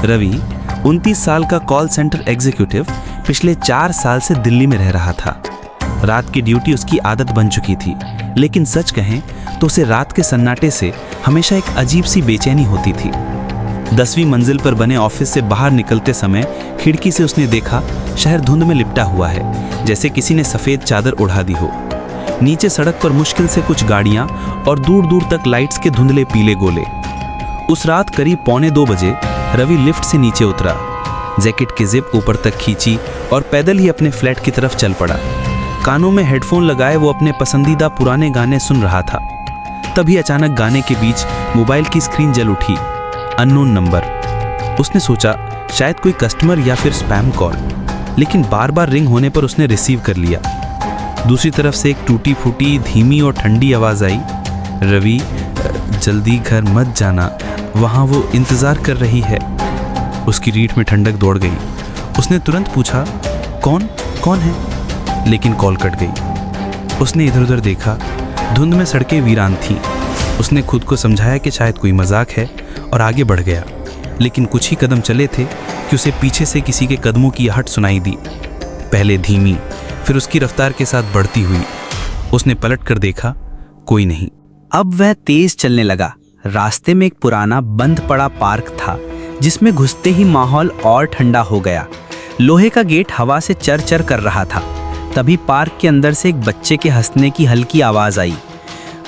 रवि 29 साल का call centre executive पिछले 4 साल से दिल्ली में रह रहा था। रात की ड्यूटी उसकी आदत बन चुकी थी, लेकिन सच कहें तो उसे रात के सन्नाटे से हमेशा एक अजीब सी बेचैनी होती थी। 10वीं मंजिल पर बने ऑफिस से बाहर निकलते समय खिड़की से उसने देखा शहर धुंध में लिपटा हुआ है, जैसे किसी ने सफ़ेद चादर उड़ा दी हो। नीचे सड़क पर मुश्किल से कुछ गाड़ियां और दूर दूर तक लाइट्स के धुंधले पीले गोले। उस रात करीब 1:45 बजे रवि लिफ्ट से नीचे उतरा, जैकेट की जिप ऊपर तक खींची और पैदल ही अपने फ्लैट की तरफ चल पड़ा। कानों में हेडफोन लगाए वो अपने पसंदीदा पुराने गाने सुन रहा था। तभी अचानक गाने के बीच मोबाइल की स्क्रीन जल उठी। Unknown number. उसने सोचा शायद कोई कस्टमर या फिर स्पैम कॉल, लेकिन बार बार रिंग होने पर उसने रिसीव कर लिया। दूसरी तरफ से एक टूटी फूटी धीमी और ठंडी आवाज़ आई, रवि जल्दी घर मत जाना, वहाँ वो इंतज़ार कर रही है। उसकी रीढ़ में ठंडक दौड़ गई। उसने तुरंत पूछा, कौन है? लेकिन कॉल कट गई। उसने इधर उधर देखा, धुंध में सड़कें वीरान थीं। उसने खुद को समझाया कि शायद कोई मजाक है और आगे बढ़ गया, लेकिन कुछ ही कदम चले थे कि उसे पीछे से किसी के कदमों की आहट सुनाई दी। पहले धीमी, फिर उसकी रफ्तार के साथ बढ़ती हुई। उसने पलट कर देखा, कोई नहीं। अब वह तेज चलने लगा। रास्ते में एक पुराना बंद पड़ा पार्क था, जिसमें घुसते ही माहौल और ठंडा हो गया। लोहे का गेट हवा से चर-चर कर रहा था। तभी पार्क के अंदर से एक बच्चे के हंसने की हल्की आवाज़ आई।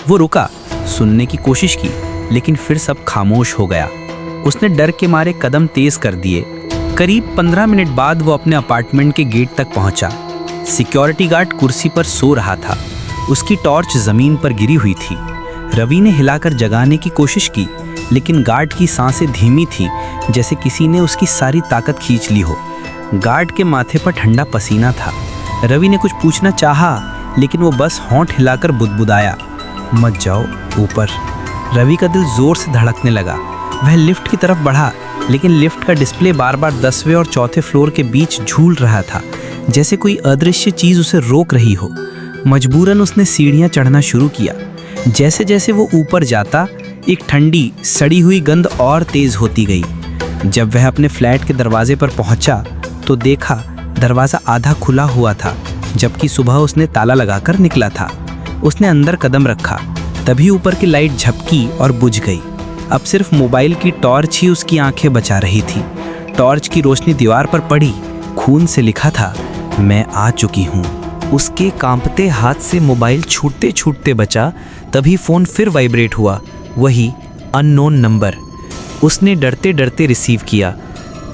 वो रुका, सुनने की कोशिश की, लेकिन फिर सब खामोश हो गया। उसने डर के मारे कदम तेज कर दिए। करीब 15 मिनट बाद वो अपने अपार्टमेंट के गेट तक पहुंचा। सिक्योरिटी गार्ड कुर्सी पर सो रहा था। उसकी टॉर्च जमीन पर गिरी हुई थी। रवि ने हिलाकर जगाने की कोशिश की, लेकिन गार्ड की सांसें धीमी थीं, जैसे किसी ने उसकी सारी ताकत खींच ली हो। गार्ड के माथे पर ठंडा पसीना था। रवि ने कुछ पूछना चाहा, लेकिन वो बस होंठ हिलाकर बुदबुदाया, मत जाओ ऊपर। रवि का दिल जोर से धड़कने लगा। वह लिफ्ट की तरफ बढ़ा, लेकिन लिफ्ट का डिस्प्ले बार बार 10वें और 4थे फ्लोर के बीच झूल रहा था, जैसे कोई अदृश्य चीज़ उसे रोक रही हो। मजबूरन उसने सीढ़ियाँ चढ़ना शुरू किया। जैसे जैसे वो ऊपर जाता, एक ठंडी सड़ी हुई गंध और तेज़ होती गई। जब वह अपने फ्लैट के दरवाजे पर पहुंचा, तो देखा दरवाज़ा आधा खुला हुआ था, जबकि सुबह उसने ताला लगाकर निकला था। उसने अंदर कदम रखा, तभी ऊपर की लाइट झपकी और बुझ गई। अब सिर्फ मोबाइल की टॉर्च ही उसकी आंखें बचा रही थी। टॉर्च की रोशनी दीवार पर पड़ी। खून से लिखा था, मैं आ चुकी हूँ। उसके कांपते हाथ से मोबाइल छूटते छूटते बचा। तभी फ़ोन फिर वाइब्रेट हुआ, वही अननोन नंबर। उसने डरते डरते रिसीव किया।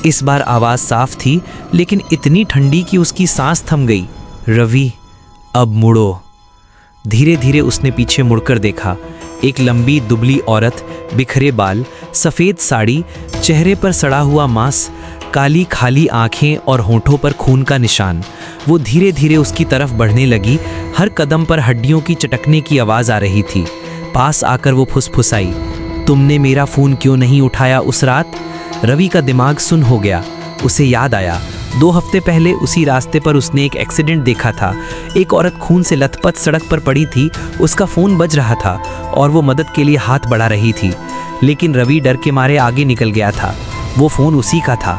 इस बार आवाज़ साफ थी, लेकिन इतनी ठंडी कि उसकी सांस थम गई। रवि, अब मुड़ो। धीरे धीरे उसने पीछे मुड़कर देखा। एक लंबी दुबली औरत, बिखरे बाल, सफ़ेद साड़ी, चेहरे पर सड़ा हुआ मांस, काली खाली आंखें और होंठों पर खून का निशान। वो धीरे धीरे उसकी तरफ बढ़ने लगी। हर कदम पर हड्डियों की चटकने की आवाज़ आ रही थी। पास आकर वो फुसफुसाई, तुमने मेरा फ़ोन क्यों नहीं उठाया उस रात? रवि का दिमाग सुन्न हो गया। उसे याद आया, 2 हफ्ते पहले उसी रास्ते पर उसने एक एक्सीडेंट देखा था। एक औरत खून से लथपथ सड़क पर पड़ी थी। उसका फ़ोन बज रहा था और वो मदद के लिए हाथ बढ़ा रही थी, लेकिन रवि डर के मारे आगे निकल गया था। वो फ़ोन उसी का था,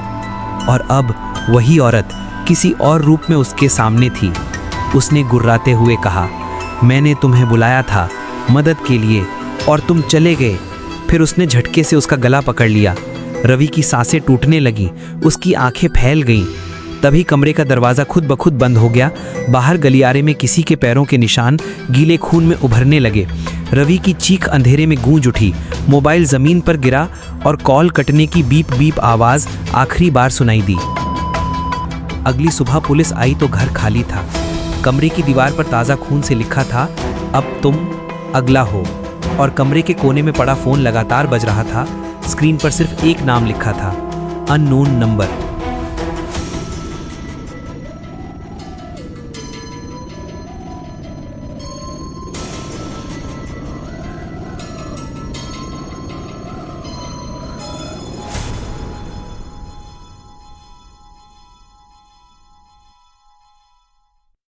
और अब वही औरत किसी और रूप में उसके सामने थी। उसने गुर्राते हुए कहा, मैंने तुम्हें बुलाया था मदद के लिए और तुम चले गए। फिर उसने झटके से उसका गला पकड़ लिया। रवि की सांसें टूटने लगीं, उसकी आंखें फैल गईं। तभी कमरे का दरवाज़ा खुद ब खुद बंद हो गया। बाहर गलियारे में किसी के पैरों के निशान गीले खून में उभरने लगे। रवि की चीख अंधेरे में गूंज उठी। मोबाइल ज़मीन पर गिरा और कॉल कटने की बीप बीप आवाज़ आखिरी बार सुनाई दी। अगली सुबह पुलिस आई तो घर खाली था। कमरे की दीवार पर ताज़ा खून से लिखा था, अब तुम अगला हो। और कमरे के कोने में पड़ा फ़ोन लगातार बज रहा था। स्क्रीन पर सिर्फ एक नाम लिखा था, अननोन नंबर।